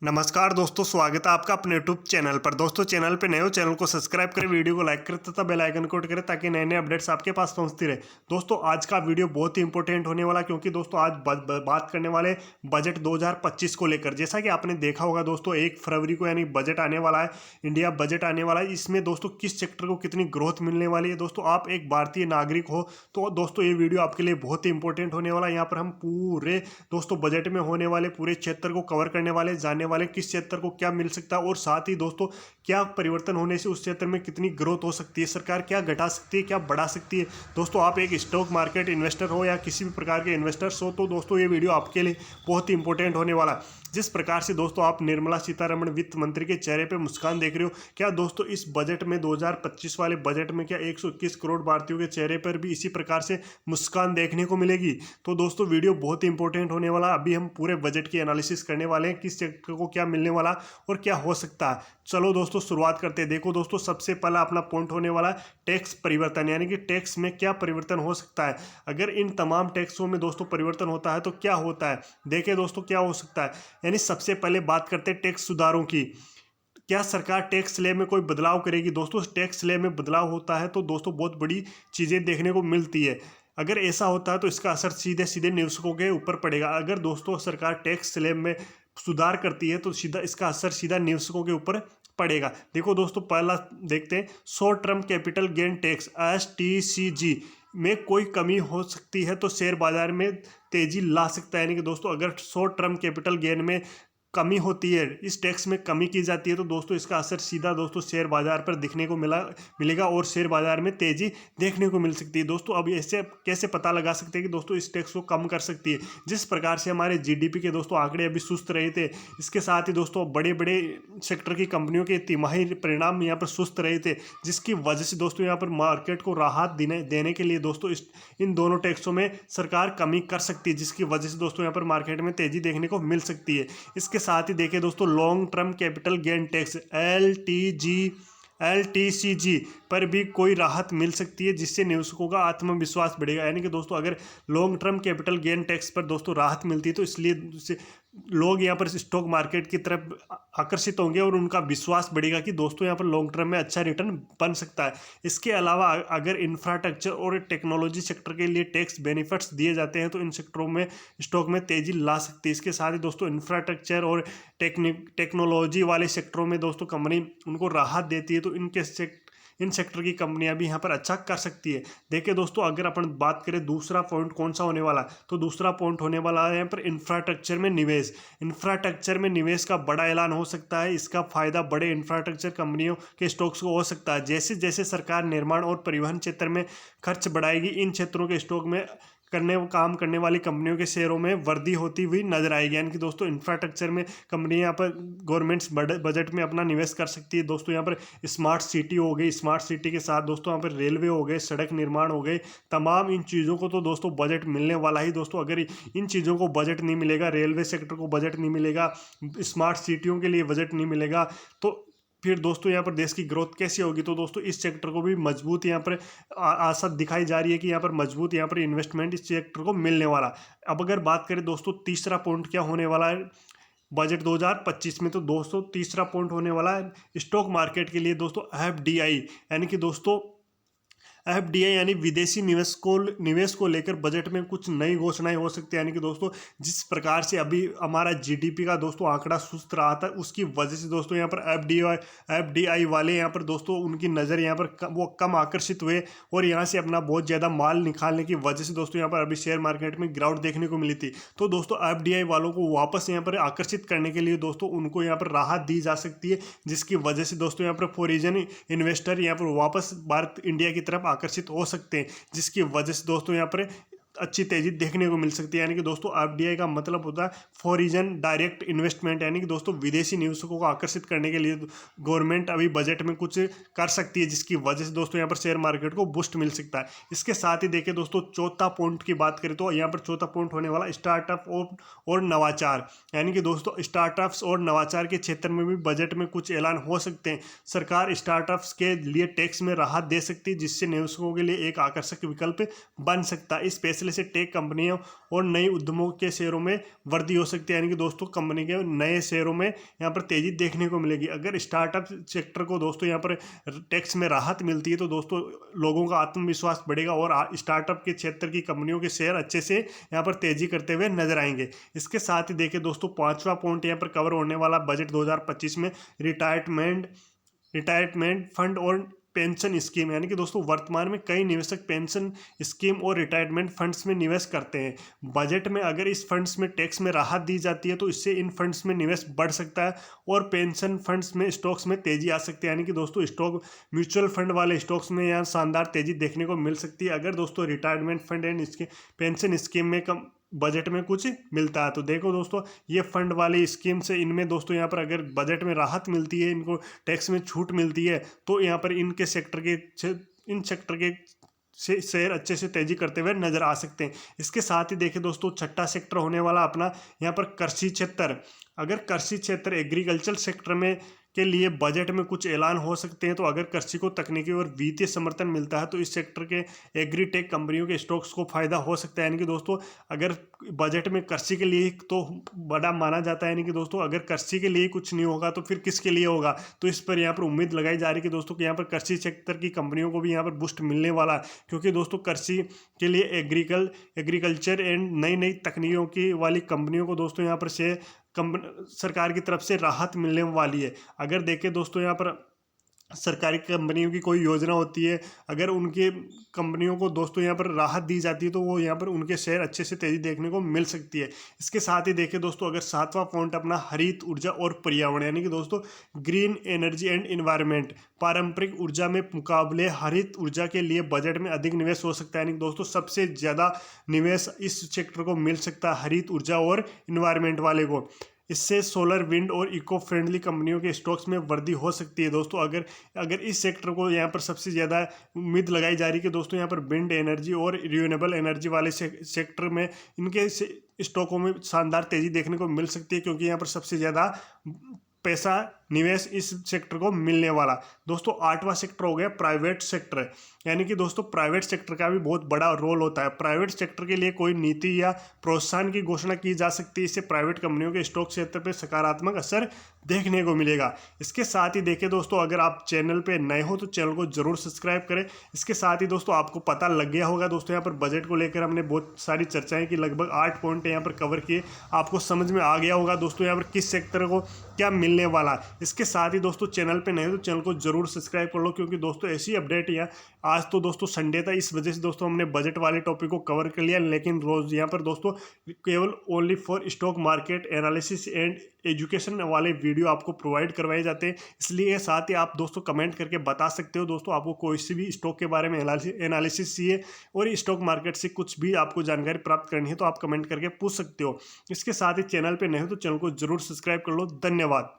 नमस्कार दोस्तों, स्वागत है आपका अपने यूट्यूब चैनल पर। दोस्तों, चैनल पे नए हो, चैनल को सब्सक्राइब करें, वीडियो को लाइक करें तथा बेल आइकन को हिट करें ताकि नए नए अपडेट्स आपके पास पहुंचती रहे। दोस्तों, आज का वीडियो बहुत ही इंपॉर्टेंट होने वाला, क्योंकि दोस्तों आज बात करने वाले बजट 2025 को लेकर। जैसा कि आपने देखा होगा दोस्तों, 1 फरवरी को यानी बजट आने वाला है, इंडिया बजट आने वाला है। इसमें दोस्तों किस सेक्टर को कितनी ग्रोथ मिलने वाली है। दोस्तों, आप एक भारतीय नागरिक हो तो दोस्तों ये वीडियो आपके लिए बहुत ही इंपॉर्टेंट होने वाला है। यहाँ पर हम पूरे दोस्तों बजट में होने वाले पूरे क्षेत्र को कवर करने वाले, जानने वाले किस क्षेत्र को क्या मिल सकता है और साथ ही दोस्तों क्या परिवर्तन होने से उस क्षेत्र में कितनी ग्रोथ हो सकती है, सरकार क्या घटा सकती है, क्या बढ़ा सकती है। दोस्तों, आप एक स्टॉक मार्केट इन्वेस्टर हो या किसी भी प्रकार के इन्वेस्टर्स हो तो दोस्तों ये वीडियो आपके लिए बहुत ही इंपॉर्टेंट होने वाला है। जिस प्रकार से दोस्तों आप निर्मला सीतारमण वित्त मंत्री के चेहरे पे मुस्कान देख रहे हो, क्या दोस्तों इस बजट में 2025 वाले बजट में क्या 121 करोड़ भारतीयों के चेहरे पर भी इसी प्रकार से मुस्कान देखने को मिलेगी। तो दोस्तों वीडियो बहुत ही इंपॉर्टेंट होने वाला। अभी हम पूरे बजट की एनालिसिस करने वाले हैं, किस सेक्टर को क्या मिलने वाला और क्या हो सकता है। चलो दोस्तों शुरुआत करते हैं। देखो दोस्तों, सबसे पहला अपना पॉइंट होने वाला है टैक्स परिवर्तन, यानी कि टैक्स में क्या परिवर्तन हो सकता है। अगर इन तमाम टैक्सों में दोस्तों परिवर्तन होता है तो क्या होता है, देखें दोस्तों क्या हो सकता है। यानी सबसे पहले बात करते हैं टैक्स सुधारों की। क्या सरकार टैक्स स्लैब में कोई बदलाव करेगी। दोस्तों, टैक्स स्लैब में बदलाव होता है तो दोस्तों बहुत बड़ी चीज़ें देखने को मिलती है। अगर ऐसा होता है तो इसका असर सीधे सीधे निवेशकों के ऊपर पड़ेगा। अगर दोस्तों सरकार टैक्स स्लैब में सुधार करती है तो सीधा इसका असर सीधा निवेशकों के ऊपर पड़ेगा। देखो दोस्तों, पहला देखते हैं short term capital gain tax STCG में कोई कमी हो सकती है तो शेयर बाजार में तेजी ला सकता है। यानी कि दोस्तों अगर शॉर्ट टर्म कैपिटल गेन में कमी होती है, इस टैक्स में कमी की जाती है तो दोस्तों इसका असर सीधा दोस्तों शेयर बाजार पर दिखने को मिलेगा और शेयर बाजार में तेजी देखने को मिल सकती है। दोस्तों अब ऐसे कैसे पता लगा सकते हैं कि दोस्तों इस टैक्स को कम कर सकती है। जिस प्रकार से हमारे GDP के दोस्तों आंकड़े अभी सुस्त रहे थे, इसके साथ ही दोस्तों बड़े बड़े सेक्टर की कंपनियों के तिमाही परिणाम यहाँ पर सुस्त रहे थे, जिसकी वजह से दोस्तों यहाँ पर मार्केट को राहत देने के लिए दोस्तों इन दोनों टैक्सों में सरकार कमी कर सकती है, जिसकी वजह से दोस्तों यहाँ पर मार्केट में तेजी देखने को मिल सकती है। इसके साथ ही देखें दोस्तों long term capital gain tax LTCG पर भी कोई राहत मिल सकती है, जिससे निवेशकों का आत्मविश्वास बढ़ेगा। यानी कि दोस्तों अगर long term capital gain tax पर दोस्तों राहत मिलती है तो इसलिए लोग यहाँ पर स्टॉक मार्केट की तरफ आकर्षित होंगे और उनका विश्वास बढ़ेगा कि दोस्तों यहाँ पर लॉन्ग टर्म में अच्छा रिटर्न बन सकता है। इसके अलावा अगर इंफ्रास्ट्रक्चर और टेक्नोलॉजी सेक्टर के लिए टैक्स बेनिफिट्स दिए जाते हैं तो इन सेक्टरों में स्टॉक में तेजी ला सकती है। इसके साथ ही दोस्तों इंफ्रास्ट्रक्चर और टेक्नोलॉजी वाले सेक्टरों में दोस्तों कंपनी उनको राहत देती है तो इन सेक्टर की कंपनियां भी यहाँ पर अच्छा कर सकती है। देखिए दोस्तों, अगर अपन बात करें दूसरा पॉइंट कौन सा होने वाला है तो दूसरा पॉइंट होने वाला है यहाँ पर इंफ्रास्ट्रक्चर में निवेश। इंफ्रास्ट्रक्चर में निवेश का बड़ा ऐलान हो सकता है। इसका फायदा बड़े इंफ्रास्ट्रक्चर कंपनियों के स्टॉक्स को हो सकता है। जैसे जैसे सरकार निर्माण और परिवहन क्षेत्र में खर्च बढ़ाएगी, इन क्षेत्रों के स्टॉक में काम करने वाली कंपनियों के शेयरों में वृद्धि होती हुई नजर आएगी। यानी कि दोस्तों इंफ्रास्ट्रक्चर में कंपनियां यहाँ पर गवर्नमेंट्स बजट में अपना निवेश कर सकती है। दोस्तों यहाँ पर स्मार्ट सिटी हो गई, स्मार्ट सिटी के साथ दोस्तों यहाँ पर रेलवे हो गए, सड़क निर्माण हो गए, तमाम इन चीज़ों को तो दोस्तों बजट मिलने वाला ही। दोस्तों अगर इन चीज़ों को बजट नहीं मिलेगा, रेलवे सेक्टर को बजट नहीं मिलेगा, स्मार्ट सिटियों के लिए बजट नहीं मिलेगा, तो फिर दोस्तों यहाँ पर देश की ग्रोथ कैसी होगी। तो दोस्तों इस सेक्टर को भी मजबूत यहाँ पर आशा दिखाई जा रही है कि यहाँ पर मजबूत यहाँ पर इन्वेस्टमेंट इस सेक्टर को मिलने वाला। अब अगर बात करें दोस्तों तीसरा पॉइंट क्या होने वाला है बजट 2025 में, तो दोस्तों तीसरा पॉइंट होने वाला है स्टॉक मार्केट के लिए दोस्तों FDI, यानी कि दोस्तों FDI यानी विदेशी निवेश को लेकर बजट में कुछ नई घोषणाएं हो सकती है। यानी कि दोस्तों जिस प्रकार से अभी हमारा GDP का दोस्तों आंकड़ा सुस्त रहा था, उसकी वजह से दोस्तों यहाँ पर FDI वाले यहाँ पर दोस्तों उनकी नज़र यहाँ पर वो कम आकर्षित हुए और यहाँ से अपना बहुत ज़्यादा माल निकालने की वजह से दोस्तों यहाँ पर अभी शेयर मार्केट में गिरावट देखने को मिली थी। तो दोस्तों FDI वालों को वापस यहाँ पर आकर्षित करने के लिए दोस्तों उनको यहाँ पर राहत दी जा सकती है, जिसकी वजह से दोस्तों यहाँ पर फॉरेन इन्वेस्टर यहाँ पर वापस भारत इंडिया की तरफ आकर्षित हो सकते हैं, जिसकी वजह से दोस्तों यहाँ पर अच्छी तेजी देखने को मिल सकती है। यानी कि दोस्तों FDI का मतलब होता है फॉरेन डायरेक्ट इन्वेस्टमेंट, यानी कि दोस्तों विदेशी निवेशकों को आकर्षित करने के लिए गवर्नमेंट अभी बजट में कुछ कर सकती है, जिसकी वजह से दोस्तों यहाँ पर शेयर मार्केट को बूस्ट मिल सकता है। इसके साथ ही देखिए दोस्तों चौथा पॉइंट की बात करें तो यहाँ पर चौथा पॉइंट होने वाला स्टार्टअप और नवाचार। यानी कि दोस्तों स्टार्टअप्स और नवाचार के क्षेत्र में भी बजट में कुछ ऐलान हो सकते हैं। सरकार स्टार्टअप्स के लिए टैक्स में राहत दे सकती है, जिससे निवेशकों के लिए एक आकर्षक विकल्प बन सकता है। स्पेशली फैसले से टेक कंपनियों और नई उद्यमों के शेयरों में वृद्धि हो सकती है, यानी कि दोस्तों कंपनी के नए शेयरों में यहाँ पर तेजी देखने को मिलेगी। अगर स्टार्टअप सेक्टर को दोस्तों यहाँ पर टैक्स में राहत मिलती है तो दोस्तों लोगों का आत्मविश्वास बढ़ेगा और स्टार्टअप के क्षेत्र की कंपनियों के शेयर अच्छे से यहाँ पर तेजी करते हुए नजर आएंगे। इसके साथ ही देखिए दोस्तों, पांचवा पॉइंट यहाँ पर कवर होने वाला बजट 2025 में रिटायरमेंट फंड और पेंशन स्कीम, यानी कि दोस्तों वर्तमान में कई निवेशक पेंशन स्कीम और रिटायरमेंट फंड्स में निवेश करते हैं। बजट में अगर इस फंड्स में टैक्स में राहत दी जाती है तो इससे इन फंड्स में निवेश बढ़ सकता है और पेंशन फंड्स में स्टॉक्स में तेजी आ सकती है, यानी कि दोस्तों स्टॉक म्यूचुअल फंड वाले स्टॉक्स में यहाँ शानदार तेजी देखने को मिल सकती है अगर दोस्तों रिटायरमेंट फंड एंड इसके पेंशन स्कीम में कम बजट में कुछ मिलता है। तो देखो दोस्तों, ये फंड वाली स्कीम से इनमें दोस्तों यहाँ पर अगर बजट में राहत मिलती है, इनको टैक्स में छूट मिलती है, तो यहाँ पर इन सेक्टर के शेयर अच्छे से तेजी करते हुए नजर आ सकते हैं। इसके साथ ही देखिए दोस्तों, छठा सेक्टर होने वाला अपना यहाँ पर कृषि क्षेत्र। अगर कृषि क्षेत्र एग्रीकल्चर सेक्टर में के लिए बजट में कुछ ऐलान हो सकते हैं, तो अगर कृषि को तकनीकी और वित्तीय समर्थन मिलता है तो इस सेक्टर के एग्रीटेक कंपनियों के स्टॉक्स को फायदा हो सकता है। यानी कि दोस्तों अगर बजट में कृषि के लिए तो बड़ा माना जाता है, यानी कि दोस्तों अगर कृषि के लिए कुछ नहीं होगा तो फिर किसके लिए होगा, तो इस पर यहाँ पर उम्मीद लगाई जा रही है कि दोस्तों कि यहाँ पर कृषि सेक्टर की कंपनियों को भी यहाँ पर बूस्ट मिलने वाला है, क्योंकि दोस्तों कृषि के लिए एग्रीकल्चर एंड नई नई तकनीकों की वाली कंपनियों को दोस्तों यहाँ पर से सरकार की तरफ से राहत मिलने वाली है। अगर देखें दोस्तों, यहाँ पर सरकारी कंपनियों की कोई योजना होती है, अगर उनके कंपनियों को दोस्तों यहाँ पर राहत दी जाती है तो वो यहाँ पर उनके शेयर अच्छे से तेजी देखने को मिल सकती है। इसके साथ ही देखें दोस्तों, अगर सातवां पॉइंट अपना हरित ऊर्जा और पर्यावरण, यानी कि दोस्तों ग्रीन एनर्जी एंड इन्वायरमेंट, पारंपरिक ऊर्जा में मुकाबले हरित ऊर्जा के लिए बजट में अधिक निवेश हो सकता है। यानी कि दोस्तों सबसे ज़्यादा निवेश इस सेक्टर को मिल सकता है, हरित ऊर्जा और इन्वायरमेंट वाले को। इससे सोलर, विंड और इको फ्रेंडली कंपनियों के स्टॉक्स में वृद्धि हो सकती है। दोस्तों अगर इस सेक्टर को यहाँ पर सबसे ज़्यादा उम्मीद लगाई जा रही है कि दोस्तों यहाँ पर विंड एनर्जी और रिन्यूएबल एनर्जी वाले सेक्टर में इनके स्टॉकों में शानदार तेज़ी देखने को मिल सकती है, क्योंकि यहाँ पर सबसे ज़्यादा पैसा निवेश इस सेक्टर को मिलने वाला। दोस्तों आठवां सेक्टर हो गया प्राइवेट सेक्टर, यानी कि दोस्तों प्राइवेट सेक्टर का भी बहुत बड़ा रोल होता है। प्राइवेट सेक्टर के लिए कोई नीति या प्रोत्साहन की घोषणा की जा सकती है, इससे प्राइवेट कंपनियों के स्टॉक क्षेत्र पर सकारात्मक असर देखने को मिलेगा। इसके साथ ही देखिए दोस्तों, अगर आप चैनल पे नए हो तो चैनल को जरूर सब्सक्राइब करें। इसके साथ ही दोस्तों आपको पता लग गया होगा दोस्तों, यहाँ पर बजट को लेकर हमने बहुत सारी चर्चाएं की, लगभग 8 पॉइंट यहाँ पर कवर किए। आपको समझ में आ गया होगा दोस्तों यहाँ पर किस सेक्टर को क्या मिलने वाला। इसके साथ ही दोस्तों चैनल पे नए हो तो चैनल को जरूर सब्सक्राइब कर लो, क्योंकि दोस्तों ऐसी अपडेट यहाँ आज तो दोस्तों संडे था, इस वजह से दोस्तों हमने बजट वाले टॉपिक को कवर कर लिया, लेकिन रोज यहाँ पर दोस्तों केवल only for stock market analysis and education वाले वीडियो आपको प्रोवाइड करवाए जाते हैं। इसलिए साथ ही आप दोस्तों कमेंट करके बता सकते हो दोस्तों आपको कोई सी भी स्टॉक के बारे में एनालिसिस चाहिए और स्टॉक मार्केट से कुछ भी आपको जानकारी प्राप्त करनी है तो आप कमेंट करके पूछ सकते हो। इसके साथ ही चैनल पे नए हो तो चैनल को जरूर सब्सक्राइब कर लो। धन्यवाद।